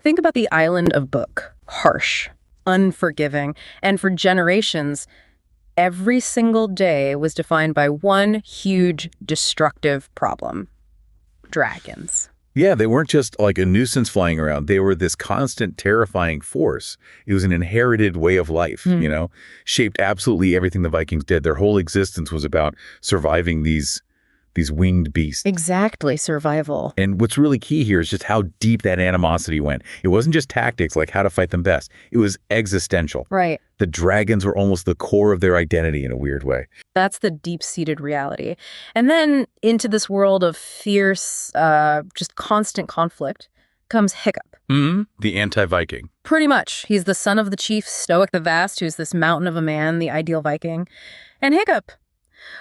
Think about the island of Book. Harsh, unforgiving, and for generations, every single day was defined by one huge, destructive problem: dragons. Yeah, they weren't just like a nuisance flying around. They were this constant, terrifying force. It was an inherited way of life, shaped absolutely everything the Vikings did. Their whole existence was about surviving these winged beasts. Exactly, survival. And what's really key here is just how deep that animosity went. It wasn't just tactics, like how to fight them best. It was existential. Right. The dragons were almost the core of their identity in a weird way. That's the deep-seated reality. And then into this world of fierce, just constant conflict comes Hiccup. The anti-Viking. Pretty much. He's the son of the chief Stoic the Vast, who's this mountain of a man, the ideal Viking. And Hiccup,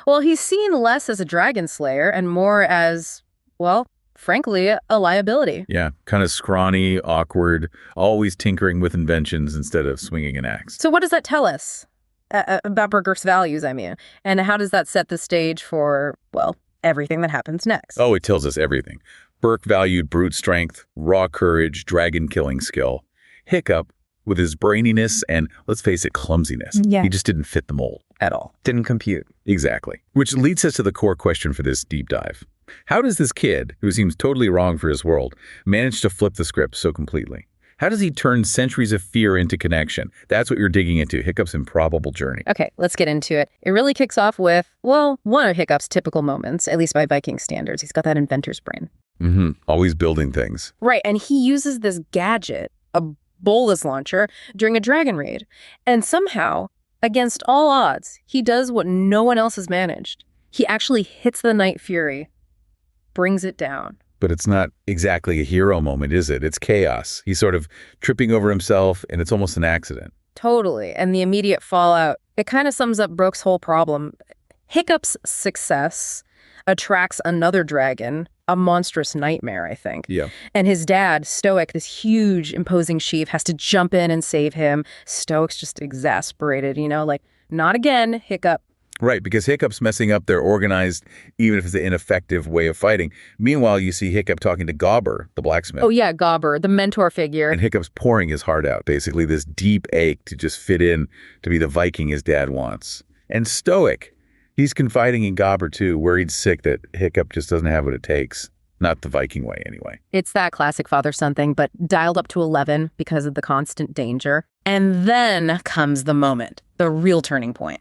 well, he's seen less as a dragon slayer and more as, well, frankly, a liability. Yeah, kind of scrawny, awkward, always tinkering with inventions instead of swinging an axe. So what does that tell us about Burger's values, I mean? And how does that set the stage for, well, everything that happens next? Oh, it tells us everything. Burke valued brute strength, raw courage, dragon-killing skill. Hiccup, with his braininess and, let's face it, clumsiness. Yeah. He just didn't fit the mold. At all. Didn't compute. Exactly. Which leads us to the core question for this deep dive. How does this kid, who seems totally wrong for his world, manage to flip the script so completely? How does he turn centuries of fear into connection? That's what you're digging into, Hiccup's improbable journey. Okay, let's get into it. It really kicks off with, well, one of Hiccup's typical moments, at least by Viking standards. He's got that inventor's brain. Always building things. Right, and he uses this gadget, a bolus launcher, during a dragon raid. And somehow, against all odds, he does what no one else has managed. He actually hits the Night Fury, brings it down. But it's not exactly a hero moment, is it? It's chaos. He's sort of tripping over himself, and it's almost an accident. Totally, and the immediate fallout, it kind of sums up Brooke's whole problem. Hiccup's success attracts another dragon, a monstrous nightmare, I think. Yeah. And his dad, Stoic, this huge, imposing chief, has to jump in and save him. Stoic's just exasperated, like, not again, Hiccup. Right, because Hiccup's messing up their organized, even if it's an ineffective way of fighting. Meanwhile, you see Hiccup talking to Gobber, the blacksmith. Oh, yeah, Gobber, the mentor figure. And Hiccup's pouring his heart out, basically, this deep ache to just fit in, to be the Viking his dad wants. And Stoic, he's confiding in Gobber, too, worried sick that Hiccup just doesn't have what it takes. Not the Viking way, anyway. It's that classic father-son thing, but dialed up to 11 because of the constant danger. And then comes the moment, the real turning point.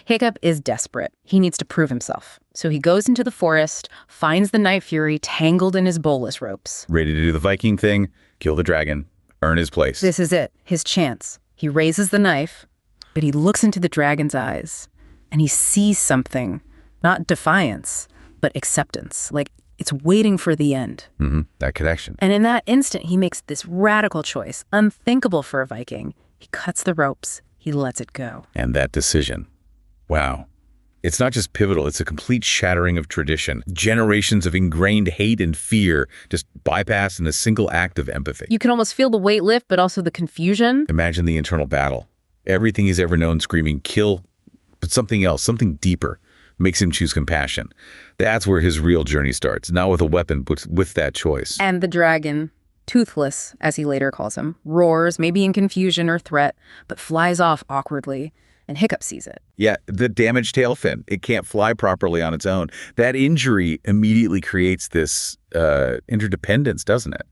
Hiccup is desperate. He needs to prove himself. So he goes into the forest, finds the Night Fury tangled in his bolus ropes. Ready to do the Viking thing, kill the dragon, earn his place. This is it, his chance. He raises the knife, but he looks into the dragon's eyes, and he sees something, not defiance, but acceptance. Like, it's waiting for the end. That connection. And in that instant, he makes this radical choice, unthinkable for a Viking. He cuts the ropes. He lets it go. And that decision. Wow. It's not just pivotal, it's a complete shattering of tradition. Generations of ingrained hate and fear just bypassed in a single act of empathy. You can almost feel the weight lift, but also the confusion. Imagine the internal battle. Everything he's ever known screaming, kill, but something else, something deeper, makes him choose compassion. That's where his real journey starts, not with a weapon, but with that choice. And the dragon, toothless, as he later calls him, roars, maybe in confusion or threat, but flies off awkwardly. And Hiccup sees it. Yeah, the damaged tail fin. It can't fly properly on its own. That injury immediately creates this interdependence, doesn't it?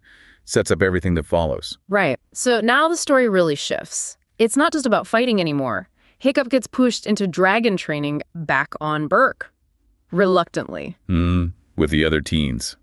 Sets up everything that follows. Right. So now the story really shifts. It's not just about fighting anymore. Hiccup gets pushed into dragon training back on Burke. Reluctantly. With the other teens.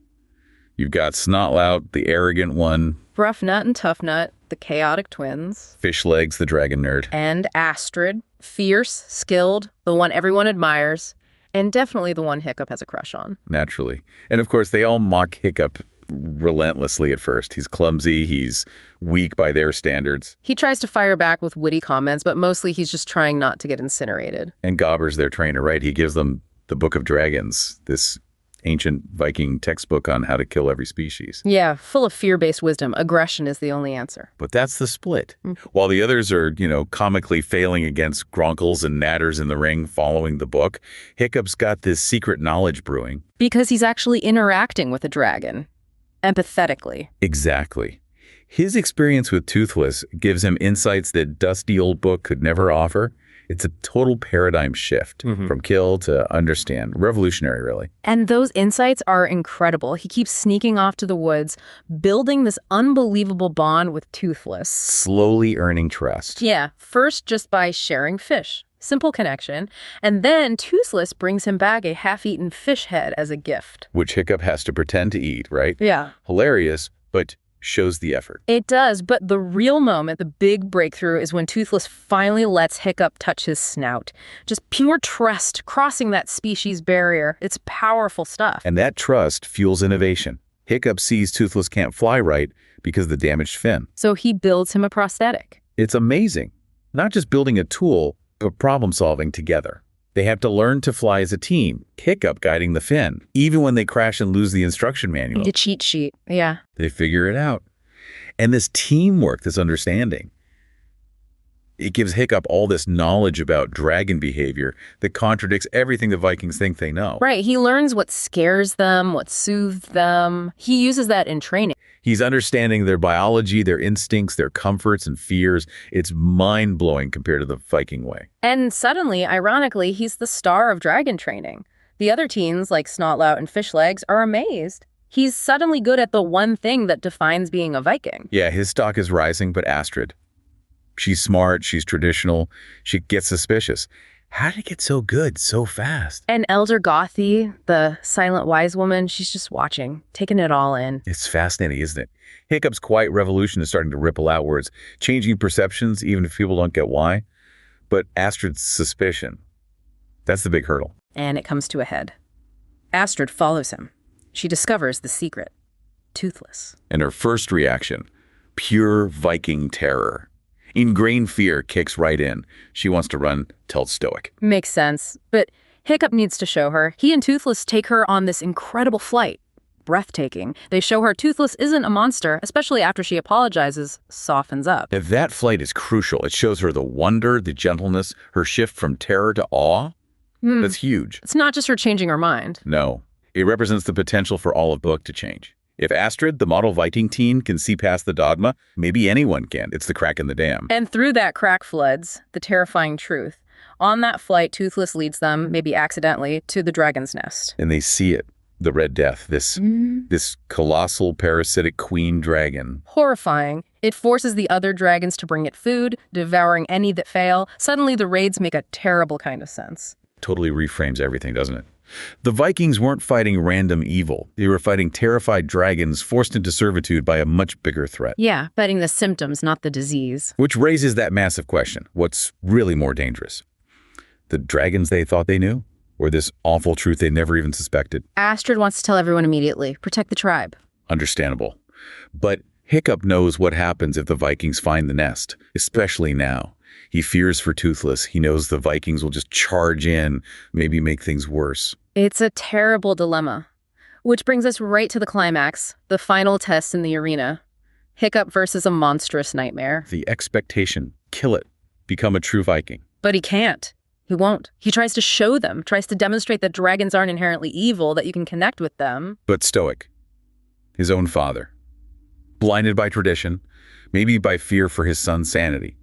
You've got Snotlout, the arrogant one. Rough Nut and Tough Nut, the chaotic twins. Fishlegs, the dragon nerd. And Astrid, fierce, skilled, the one everyone admires, and definitely the one Hiccup has a crush on. Naturally. And of course, they all mock Hiccup relentlessly at first. He's clumsy, he's weak by their standards. He tries to fire back with witty comments, but mostly he's just trying not to get incinerated. And Gobber's their trainer, right? He gives them the Book of Dragons, this ancient Viking textbook on how to kill every species. Yeah, full of fear-based wisdom. Aggression is the only answer. But that's the split. While the others are, comically failing against gronkles and natters in the ring following the book, Hiccup's got this secret knowledge brewing. Because he's actually interacting with a dragon. Empathetically. Exactly. His experience with Toothless gives him insights that dusty old book could never offer. It's a total paradigm shift from kill to understand. Revolutionary, really. And those insights are incredible. He keeps sneaking off to the woods, building this unbelievable bond with Toothless. Slowly earning trust. Yeah, first just by sharing fish. Simple connection. And then Toothless brings him back a half-eaten fish head as a gift. Which Hiccup has to pretend to eat, right? Yeah. Hilarious, but shows the effort. It does, but the real moment, the big breakthrough, is when Toothless finally lets Hiccup touch his snout. Just pure trust, crossing that species barrier. It's powerful stuff. And that trust fuels innovation. Hiccup sees Toothless can't fly right because of the damaged fin. So he builds him a prosthetic. It's amazing. Not just building a tool, but problem solving together. They have to learn to fly as a team, Hiccup guiding the fin, even when they crash and lose the instruction manual. The cheat sheet, yeah. They figure it out. And this teamwork, this understanding, it gives Hiccup all this knowledge about dragon behavior that contradicts everything the Vikings think they know. Right, he learns what scares them, what soothes them. He uses that in training. He's understanding their biology, their instincts, their comforts and fears. It's mind-blowing compared to the Viking way. And suddenly, ironically, he's the star of dragon training. The other teens, like Snotlout and Fishlegs, are amazed. He's suddenly good at the one thing that defines being a Viking. Yeah, his stock is rising, but Astrid, she's smart, she's traditional, she gets suspicious. How did it get so good so fast? And Elder Gothi, the silent wise woman, she's just watching, taking it all in. It's fascinating, isn't it? Hiccup's quiet revolution is starting to ripple outwards, changing perceptions even if people don't get why. But Astrid's suspicion, that's the big hurdle. And it comes to a head. Astrid follows him. She discovers the secret. Toothless. And her first reaction, pure Viking terror. Ingrained fear kicks right in. She wants to run, tells Stoic. Makes sense. But Hiccup needs to show her. He and Toothless take her on this incredible flight. Breathtaking. They show her Toothless isn't a monster, especially after she apologizes, softens up. If that flight is crucial, it shows her the wonder, the gentleness, her shift from terror to awe. That's huge. It's not just her changing her mind. No. It represents the potential for all of book to change. If Astrid, the model Viking teen, can see past the dogma, maybe anyone can. It's the crack in the dam. And through that crack floods the terrifying truth. On that flight, Toothless leads them, maybe accidentally, to the dragon's nest. And they see it, the Red Death, this colossal parasitic queen dragon. Horrifying. It forces the other dragons to bring it food, devouring any that fail. Suddenly the raids make a terrible kind of sense. Totally reframes everything, doesn't it? The Vikings weren't fighting random evil. They were fighting terrified dragons forced into servitude by a much bigger threat. Yeah, fighting the symptoms, not the disease. Which raises that massive question. What's really more dangerous? The dragons they thought they knew? Or this awful truth they never even suspected? Astrid wants to tell everyone immediately. Protect the tribe. Understandable. But Hiccup knows what happens if the Vikings find the nest, especially now. He fears for Toothless. He knows the Vikings will just charge in, maybe make things worse. It's a terrible dilemma. Which brings us right to the climax, the final test in the arena. Hiccup versus a monstrous nightmare. The expectation, kill it, become a true Viking. But he can't. He won't. He tries to show them, tries to demonstrate that dragons aren't inherently evil, that you can connect with them. But Stoic, his own father, blinded by tradition, maybe by fear for his son's sanity.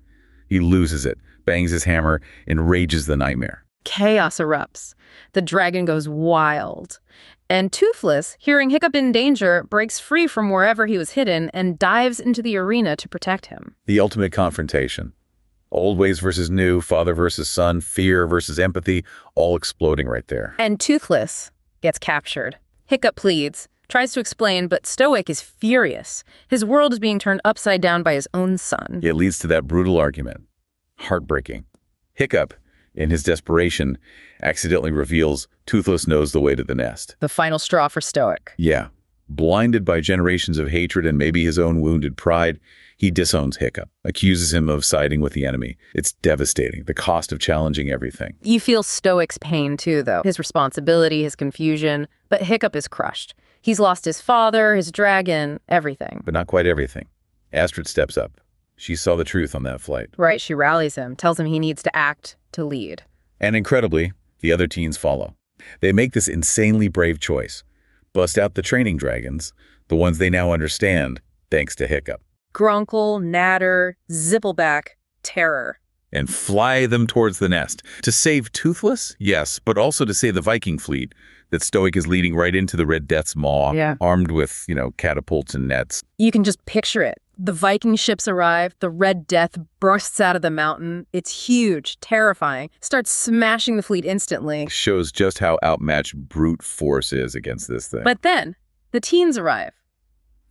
He loses it, bangs his hammer, enrages the nightmare. Chaos erupts. The dragon goes wild. And Toothless, hearing Hiccup in danger, breaks free from wherever he was hidden and dives into the arena to protect him. The ultimate confrontation. Old ways versus new, father versus son, fear versus empathy, all exploding right there. And Toothless gets captured. Hiccup pleads, tries to explain, but Stoic is furious. His world is being turned upside down by his own son. It leads to that brutal argument. Heartbreaking. Hiccup, in his desperation, accidentally reveals Toothless knows the way to the nest. The final straw for Stoic. Yeah. Blinded by generations of hatred and maybe his own wounded pride, he disowns Hiccup, accuses him of siding with the enemy. It's devastating, the cost of challenging everything. You feel Stoic's pain too, though. His responsibility, his confusion. But Hiccup is crushed. He's lost his father, his dragon, everything. But not quite everything. Astrid steps up. She saw the truth on that flight. Right, she rallies him, tells him he needs to act, to lead. And incredibly, the other teens follow. They make this insanely brave choice. Bust out the training dragons, the ones they now understand, thanks to Hiccup. Grunkle, natter, zippleback, terror. And fly them towards the nest. To save Toothless? Yes, but also to save the Viking fleet that Stoic is leading right into the Red Death's maw, armed with, catapults and nets. You can just picture it. The Viking ships arrive, the Red Death bursts out of the mountain. It's huge, terrifying, starts smashing the fleet instantly. Shows just how outmatched brute force is against this thing. But then, the teens arrive.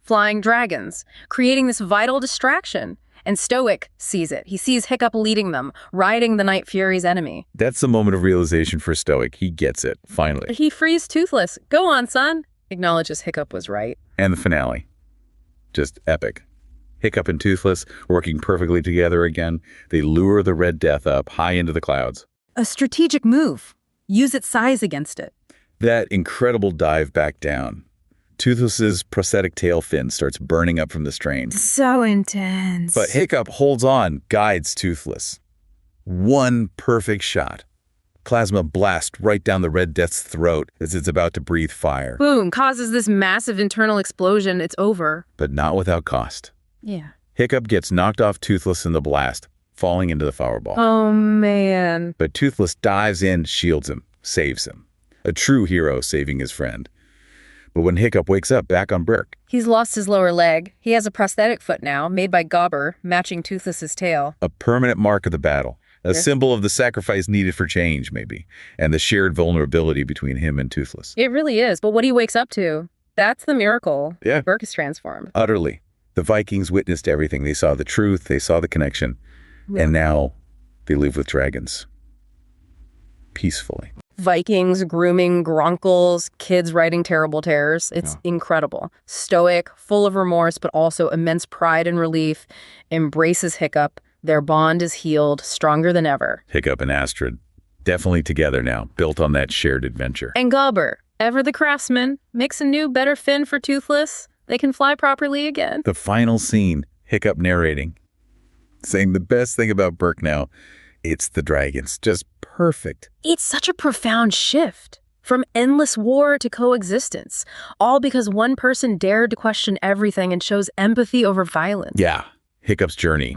Flying dragons, creating this vital distraction. And Stoic sees it. He sees Hiccup leading them, riding the Night Fury's enemy. That's the moment of realization for Stoic. He gets it, finally. He frees Toothless. Go on, son. Acknowledges Hiccup was right. And the finale. Just epic. Hiccup and Toothless working perfectly together again. They lure the Red Death up high into the clouds. A strategic move. Use its size against it. That incredible dive back down. Toothless's prosthetic tail fin starts burning up from the strain. So intense. But Hiccup holds on, guides Toothless. One perfect shot. Plasma blast right down the Red Death's throat as it's about to breathe fire. Boom, causes this massive internal explosion. It's over. But not without cost. Yeah. Hiccup gets knocked off Toothless in the blast, falling into the fireball. Oh, man. But Toothless dives in, shields him, saves him. A true hero saving his friend. But when Hiccup wakes up back on Berk, he's lost his lower leg. He has a prosthetic foot now, made by Gobber, matching Toothless's tail. A permanent mark of the battle. A symbol of the sacrifice needed for change, maybe. And the shared vulnerability between him and Toothless. It really is. But what he wakes up to, that's the miracle. Yeah. Berk is transformed. Utterly. The Vikings witnessed everything. They saw the truth. They saw the connection. Yeah. And now they live with dragons. Peacefully. Vikings grooming grunkles, kids writing terrible terrors. It's incredible. Stoic, full of remorse, but also immense pride and relief, embraces Hiccup. Their bond is healed, stronger than ever. Hiccup and Astrid, definitely together now, built on that shared adventure. And Gobber, ever the craftsman, makes a new, better fin for Toothless. They can fly properly again. The final scene, Hiccup narrating, saying the best thing about Berk now, it's the dragons. Just perfect. It's such a profound shift. From endless war to coexistence. All because one person dared to question everything and chose empathy over violence. Yeah. Hiccup's journey.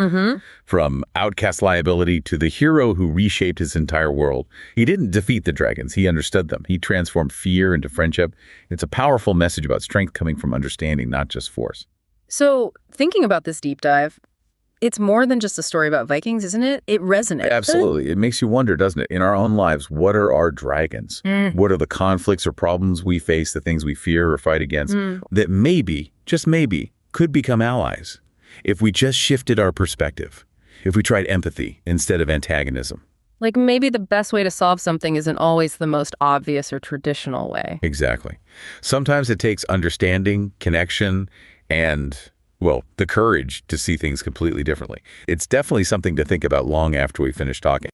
From outcast liability to the hero who reshaped his entire world. He didn't defeat the dragons. He understood them. He transformed fear into friendship. It's a powerful message about strength coming from understanding, not just force. So, thinking about this deep dive, it's more than just a story about Vikings, isn't it? It resonates. Absolutely. It makes you wonder, doesn't it? In our own lives, what are our dragons? What are the conflicts or problems we face, the things we fear or fight against, that maybe, just maybe, could become allies if we just shifted our perspective, if we tried empathy instead of antagonism? Like maybe the best way to solve something isn't always the most obvious or traditional way. Exactly. Sometimes it takes understanding, connection, and the courage to see things completely differently. It's definitely something to think about long after we finish talking.